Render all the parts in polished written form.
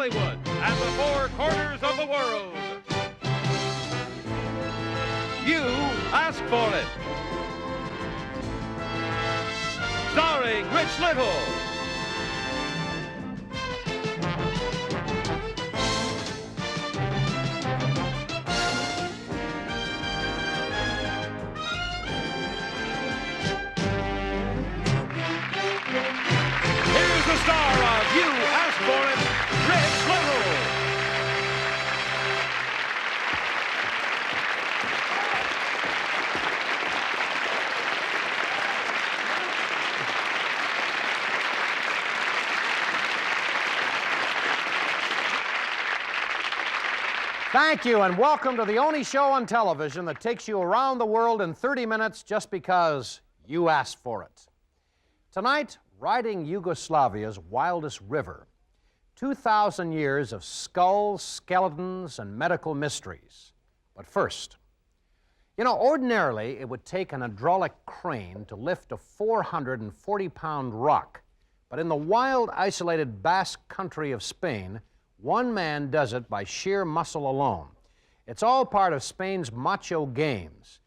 Hollywood and the four corners of the world. You asked for it. Starring Rich Little. Here's the star of You Asked For It, Rich Little. Thank you, and welcome to the only show on television that takes you around the world in 30 minutes just because you asked for it. Tonight, riding Yugoslavia's wildest river, 2,000 years of skulls, skeletons, and medical mysteries. But first, you know, ordinarily it would take an hydraulic crane to lift a 440-pound rock, but in the wild, isolated Basque country of Spain, one man does it by sheer muscle alone. It's all part of Spain's macho games.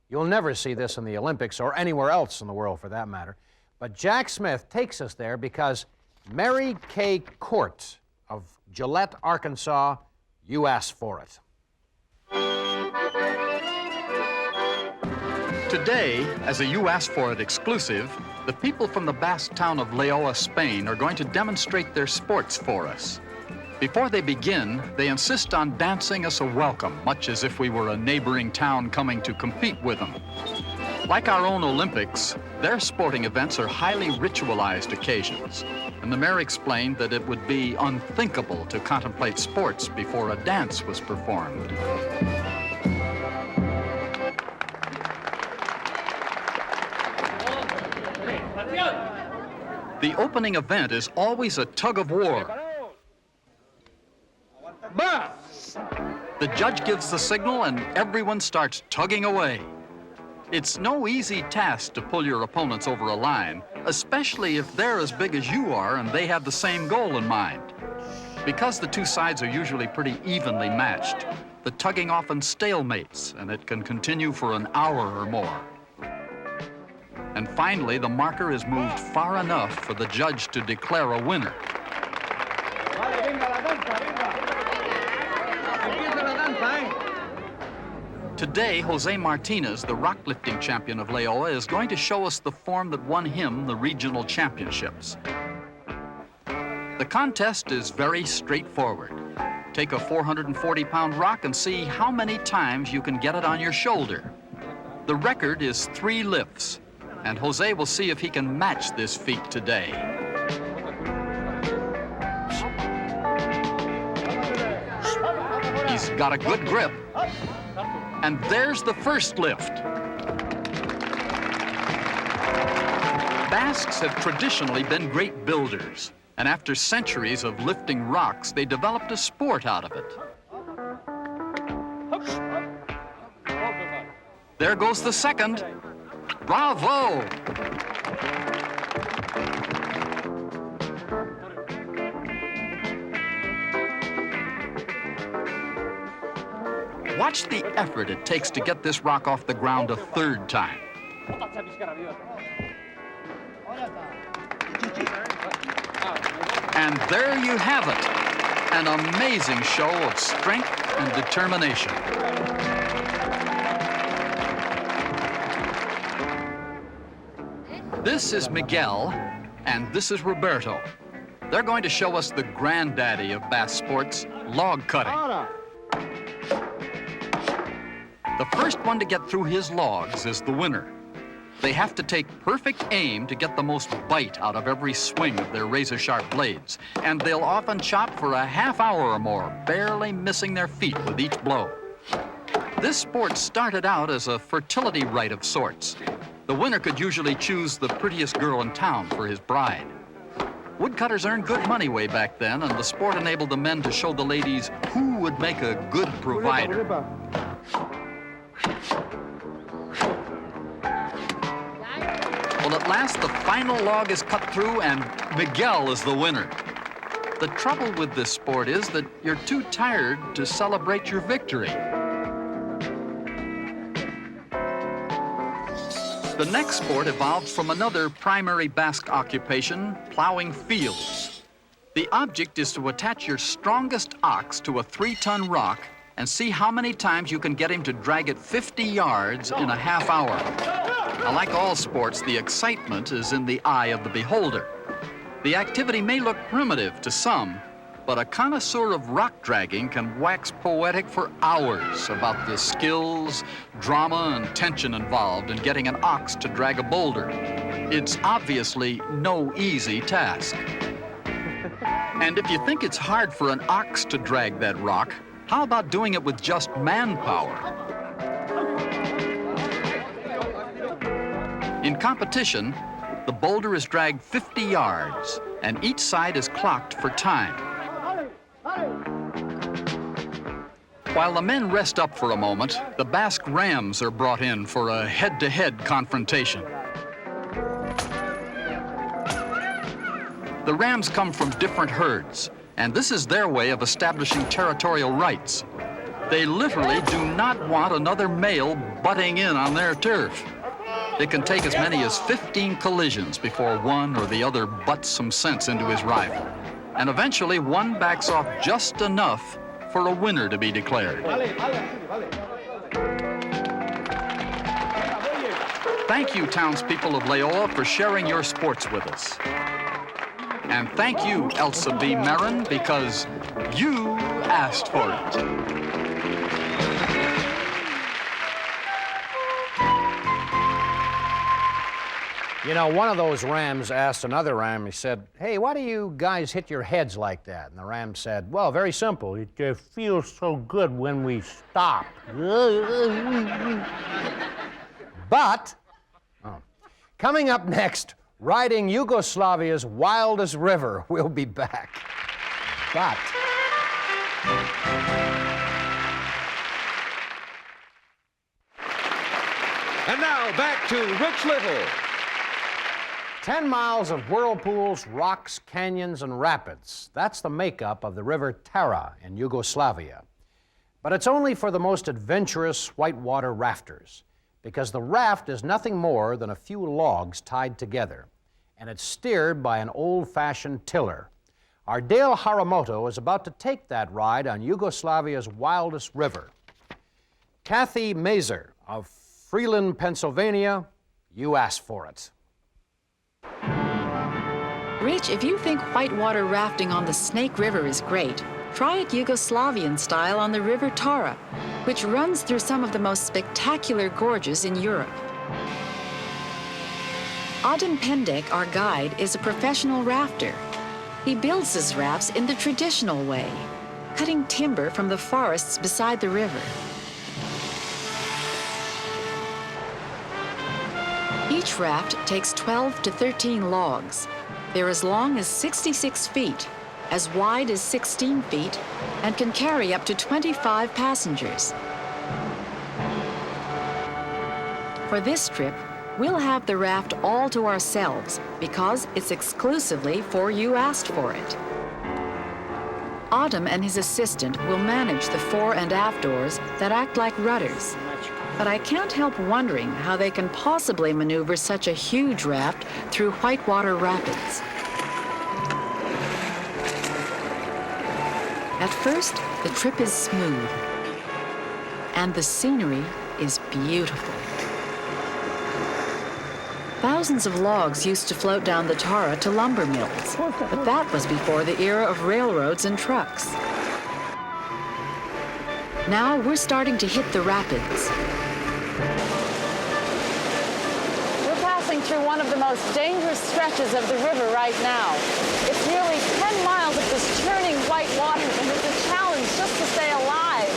You'll never see this in the Olympics or anywhere else in the world for that matter. But Jack Smith takes us there because Mary Kay Court of Gillette, Arkansas, you asked for it. Today, as a You Asked For It exclusive, the people from the Basque town of Leoa, Spain are going to demonstrate their sports for us. Before they begin, they insist on dancing us a welcome, much as if we were a neighboring town coming to compete with them. Like our own Olympics, their sporting events are highly ritualized occasions, and the mayor explained that it would be unthinkable to contemplate sports before a dance was performed. The opening event is always a tug of war. The judge gives the signal and everyone starts tugging away. It's no easy task to pull your opponents over a line, especially if they're as big as you are and they have the same goal in mind. Because the two sides are usually pretty evenly matched, the tugging often stalemates and it can continue for an hour or more. And finally, the marker is moved far enough for the judge to declare a winner. Today, Jose Martinez, the rock lifting champion of Leoa, is going to show us the form that won him the regional championships. The contest is very straightforward. Take a 440-pound rock and see how many times you can get it on your shoulder. The record is 3 lifts, and Jose will see if he can match this feat today. He's got a good grip. And there's the first lift. Basques have traditionally been great builders, and after centuries of lifting rocks, they developed a sport out of it. There goes the second. Bravo! Watch the effort it takes to get this rock off the ground a 3rd time. And there you have it, an amazing show of strength and determination. This is Miguel, and this is Roberto. They're going to show us the granddaddy of Basque sports, log cutting. The first one to get through his logs is the winner. They have to take perfect aim to get the most bite out of every swing of their razor-sharp blades, and they'll often chop for a half hour or more, barely missing their feet with each blow. This sport started out as a fertility rite of sorts. The winner could usually choose the prettiest girl in town for his bride. Woodcutters earned good money way back then, and the sport enabled the men to show the ladies who would make a good provider. Well, at last, the final log is cut through, and Miguel is the winner. The trouble with this sport is that you're too tired to celebrate your victory. The next sport evolved from another primary Basque occupation, plowing fields. The object is to attach your strongest ox to a 3-ton rock and see how many times you can get him to drag it 50 yards in a half hour. Now, like all sports, the excitement is in the eye of the beholder. The activity may look primitive to some, but a connoisseur of rock dragging can wax poetic for hours about the skills, drama, and tension involved in getting an ox to drag a boulder. It's obviously no easy task. And if you think it's hard for an ox to drag that rock, how about doing it with just manpower? In competition, the boulder is dragged 50 yards, and each side is clocked for time. While the men rest up for a moment, the Basque rams are brought in for a head-to-head confrontation. The rams come from different herds, and this is their way of establishing territorial rights. They literally do not want another male butting in on their turf. It can take as many as 15 collisions before one or the other butts some sense into his rival. And eventually, one backs off just enough for a winner to be declared. Thank you, townspeople of Leoa, for sharing your sports with us. And thank you, Elsa B. Marin, because you asked for it. You know, one of those rams asked another ram, he said, "Hey, why do you guys hit your heads like that?" And the ram said, "Well, very simple. It feels so good when we stop." But, coming up next, riding Yugoslavia's wildest river. We'll be back. But... And now back to Rich Little. 10 miles of whirlpools, rocks, canyons, and rapids. That's the makeup of the river Tara in Yugoslavia. But it's only for the most adventurous whitewater rafters, because the raft is nothing more than a few logs tied together, and it's steered by an old-fashioned tiller. Our Dale Haramoto is about to take that ride on Yugoslavia's wildest river. Kathy Mazer of Freeland, Pennsylvania, you asked for it. Rich, if you think whitewater rafting on the Snake River is great, try it Yugoslavian style on the River Tara, which runs through some of the most spectacular gorges in Europe. Adem Pendek, our guide, is a professional rafter. He builds his rafts in the traditional way, cutting timber from the forests beside the river. Each raft takes 12 to 13 logs. They're as long as 66 feet, as wide as 16 feet, and can carry up to 25 passengers. For this trip, we'll have the raft all to ourselves because it's exclusively for You Asked For It. Adem and his assistant will manage the fore and aft doors that act like rudders. But I can't help wondering how they can possibly maneuver such a huge raft through whitewater rapids. At first, the trip is smooth, and the scenery is beautiful. Thousands of logs used to float down the Tara to lumber mills, but that was before the era of railroads and trucks. Now we're starting to hit the rapids. We're passing through one of the most dangerous stretches of the river right now. It's nearly 10 miles of this churning white water, and it's a challenge just to stay alive.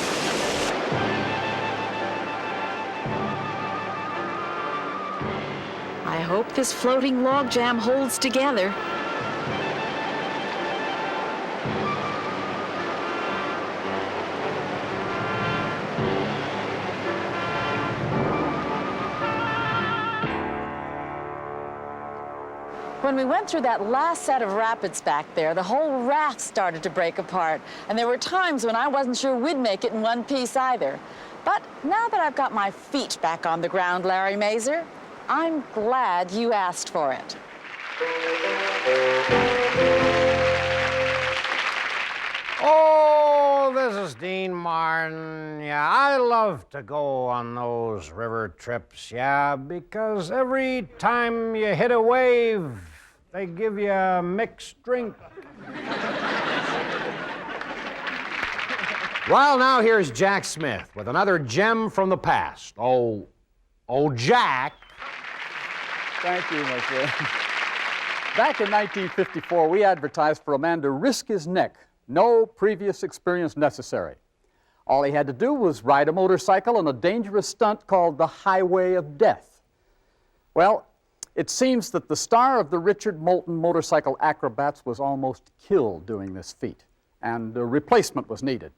I hope this floating logjam holds together. When we went through that last set of rapids back there, the whole raft started to break apart. And there were times when I wasn't sure we'd make it in one piece either. But now that I've got my feet back on the ground, Larry Mazer, I'm glad you asked for it. Oh, this is Dean Martin. Yeah, I love to go on those river trips, yeah, because every time you hit a wave, they give you a mixed drink. Well, now here's Jack Smith with another gem from the past. Oh, Jack. Thank you, my friend. Back in 1954, we advertised for a man to risk his neck. No previous experience necessary. All he had to do was ride a motorcycle on a dangerous stunt called the Highway of Death. Well, it seems that the star of the Richard Moulton Motorcycle Acrobats was almost killed doing this feat, and a replacement was needed.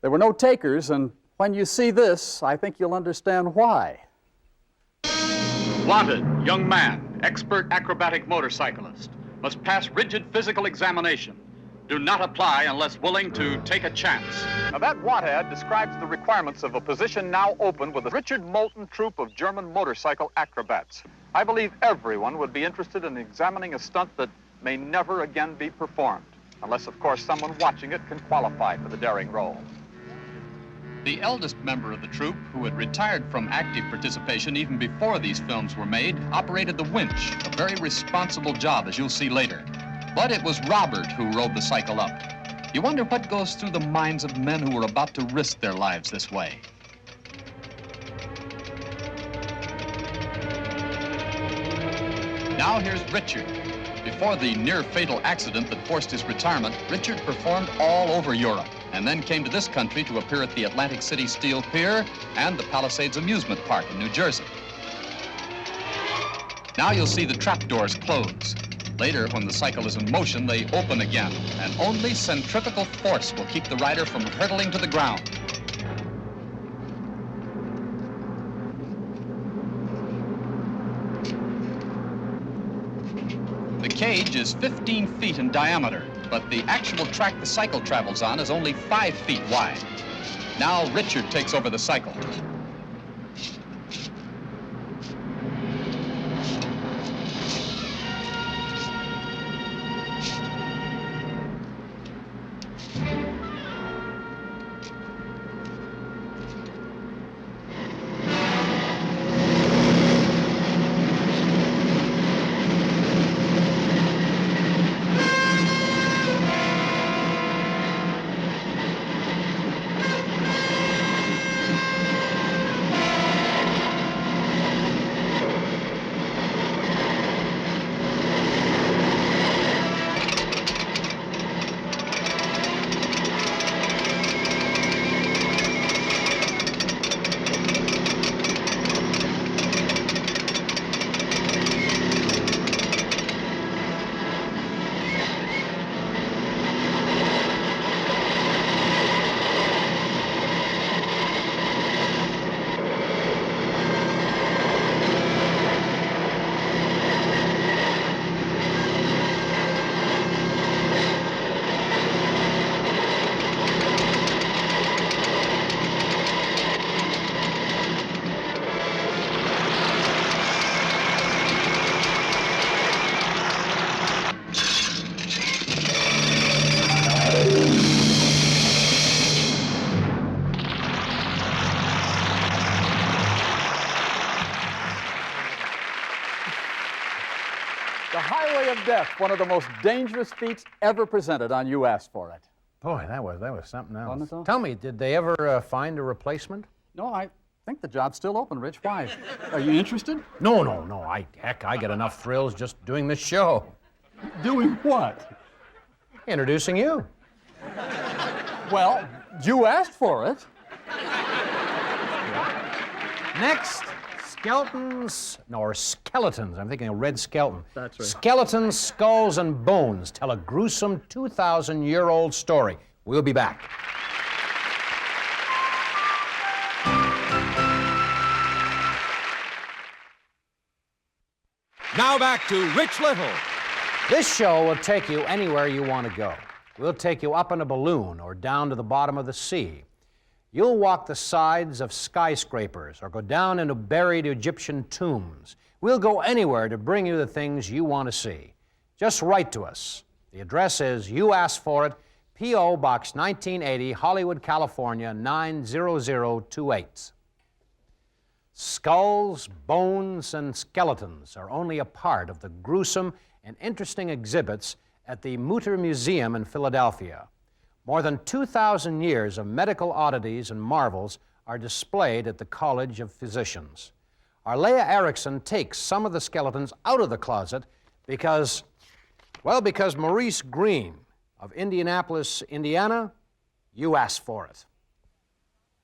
There were no takers, and when you see this, I think you'll understand why. Wanted, young man, expert acrobatic motorcyclist, must pass rigid physical examination. Do not apply unless willing to take a chance. Now that want ad describes the requirements of a position now open with the Richard Moulton troupe of German motorcycle acrobats. I believe everyone would be interested in examining a stunt that may never again be performed, unless, of course, someone watching it can qualify for the daring role. The eldest member of the troupe, who had retired from active participation even before these films were made, operated the winch, a very responsible job, as you'll see later. But it was Robert who rode the cycle up. You wonder what goes through the minds of men who are about to risk their lives this way. Now here's Richard. Before the near-fatal accident that forced his retirement, Richard performed all over Europe and then came to this country to appear at the Atlantic City Steel Pier and the Palisades Amusement Park in New Jersey. Now you'll see the trapdoors close. Later, when the cycle is in motion, they open again, and only centrifugal force will keep the rider from hurtling to the ground. The cage is 15 feet in diameter, but the actual track the cycle travels on is only 5 feet wide. Now Richard takes over the cycle. The Highway of Death, one of the most dangerous feats ever presented on You Asked For It. Boy, that was something else. Wasn't it, though? Tell me, did they ever find a replacement? No, I think the job's still open, Rich. Why? Are you interested? No. Heck, I get enough thrills just doing this show. Doing what? Introducing you. Well, you asked for it. Next, skeletons. I'm thinking of Red Skeleton. That's right. Skeletons, Skulls, and Bones tell a gruesome 2,000-year-old story. We'll be back. Now back to Rich Little. This show will take you anywhere you want to go. We'll take you up in a balloon or down to the bottom of the sea. You'll walk the sides of skyscrapers or go down into buried Egyptian tombs. We'll go anywhere to bring you the things you want to see. Just write to us. The address is You Asked For It, P.O. Box 1980, Hollywood, California, 90028. Skulls, bones, and skeletons are only a part of the gruesome and interesting exhibits at the Mutter Museum in Philadelphia. More than 2,000 years of medical oddities and marvels are displayed at the College of Physicians. Our Leah Erickson takes some of the skeletons out of the closet because Maurice Green of Indianapolis, Indiana, you asked for it.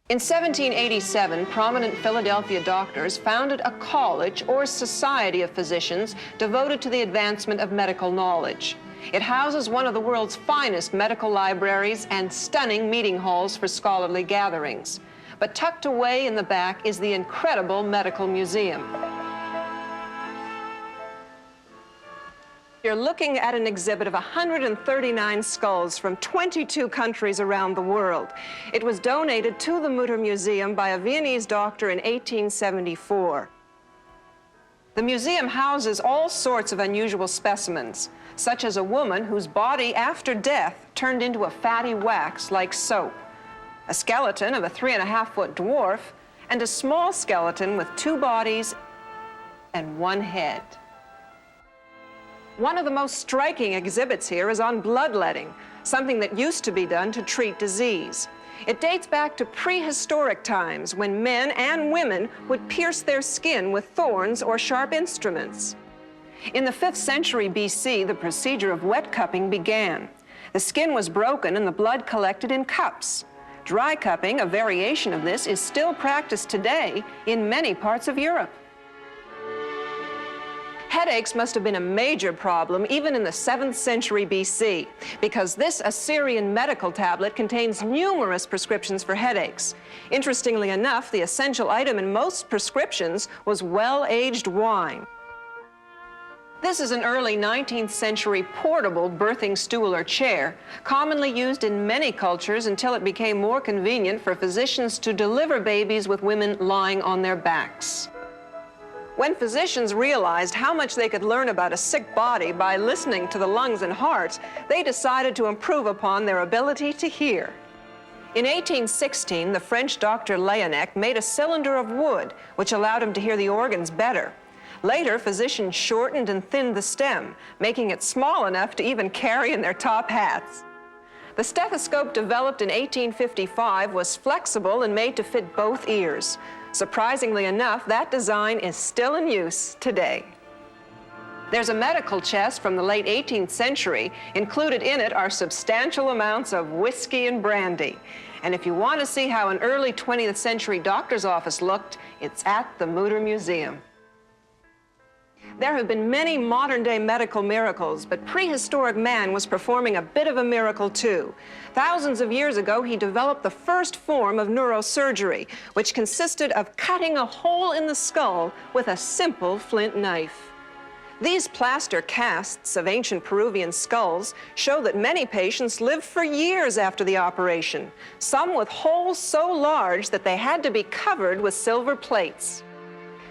In 1787, prominent Philadelphia doctors founded a college or society of physicians devoted to the advancement of medical knowledge. It houses one of the world's finest medical libraries and stunning meeting halls for scholarly gatherings. But tucked away in the back is the incredible Medical Museum. You're looking at an exhibit of 139 skulls from 22 countries around the world. It was donated to the Mutter Museum by a Viennese doctor in 1874. The museum houses all sorts of unusual specimens, such as a woman whose body after death turned into a fatty wax like soap, a skeleton of a 3.5-foot dwarf, and a small skeleton with 2 bodies and 1 head. One of the most striking exhibits here is on bloodletting, something that used to be done to treat disease. It dates back to prehistoric times when men and women would pierce their skin with thorns or sharp instruments. In the 5th century BC, the procedure of wet cupping began. The skin was broken and the blood collected in cups. Dry cupping, a variation of this, is still practiced today in many parts of Europe. Headaches must have been a major problem even in the 7th century BC, because this Assyrian medical tablet contains numerous prescriptions for headaches. Interestingly enough, the essential item in most prescriptions was well-aged wine. This is an early 19th century portable birthing stool or chair, commonly used in many cultures until it became more convenient for physicians to deliver babies with women lying on their backs. When physicians realized how much they could learn about a sick body by listening to the lungs and heart, they decided to improve upon their ability to hear. In 1816, the French doctor Laennec made a cylinder of wood, which allowed him to hear the organs better. Later, physicians shortened and thinned the stem, making it small enough to even carry in their top hats. The stethoscope developed in 1855 was flexible and made to fit both ears. Surprisingly enough, that design is still in use today. There's a medical chest from the late 18th century. Included in it are substantial amounts of whiskey and brandy. And if you want to see how an early 20th century doctor's office looked, it's at the Mutter Museum. There have been many modern-day medical miracles, but prehistoric man was performing a bit of a miracle too. Thousands of years ago, he developed the first form of neurosurgery, which consisted of cutting a hole in the skull with a simple flint knife. These plaster casts of ancient Peruvian skulls show that many patients lived for years after the operation, some with holes so large that they had to be covered with silver plates.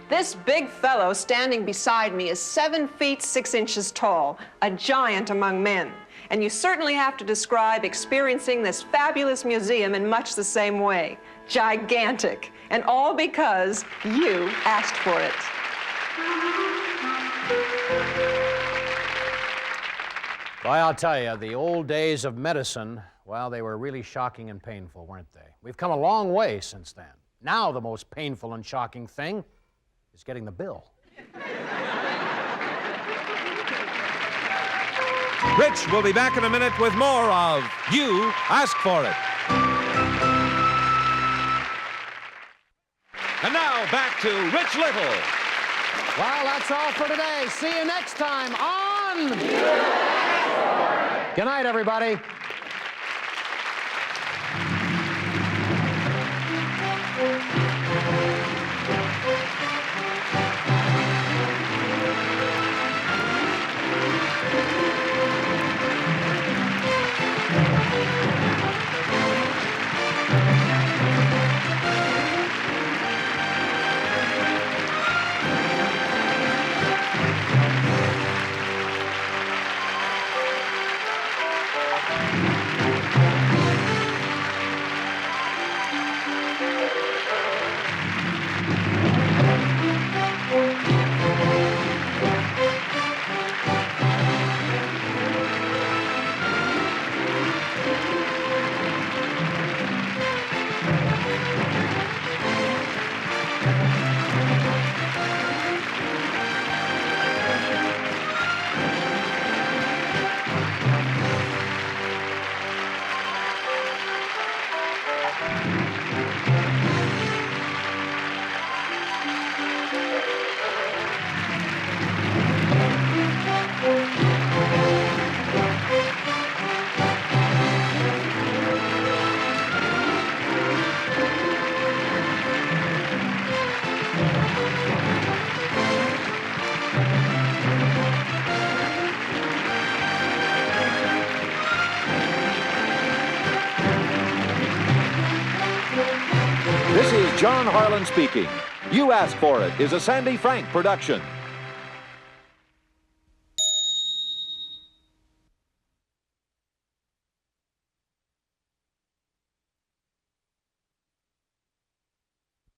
This big fellow standing beside me is 7 feet 6 inches tall, a giant among men. And you certainly have to describe experiencing this fabulous museum in much the same way. Gigantic. And all because you asked for it. Boy, I'll tell you, the old days of medicine, well, they were really shocking and painful, weren't they? We've come a long way since then. Now the most painful and shocking thing is getting the bill. Rich will be back in a minute with more of You Asked For It. And now back to Rich Little. Well, that's all for today. See you next time on... Good night, everybody. This is John Harlan speaking. You Asked For It is a Sandy Frank production.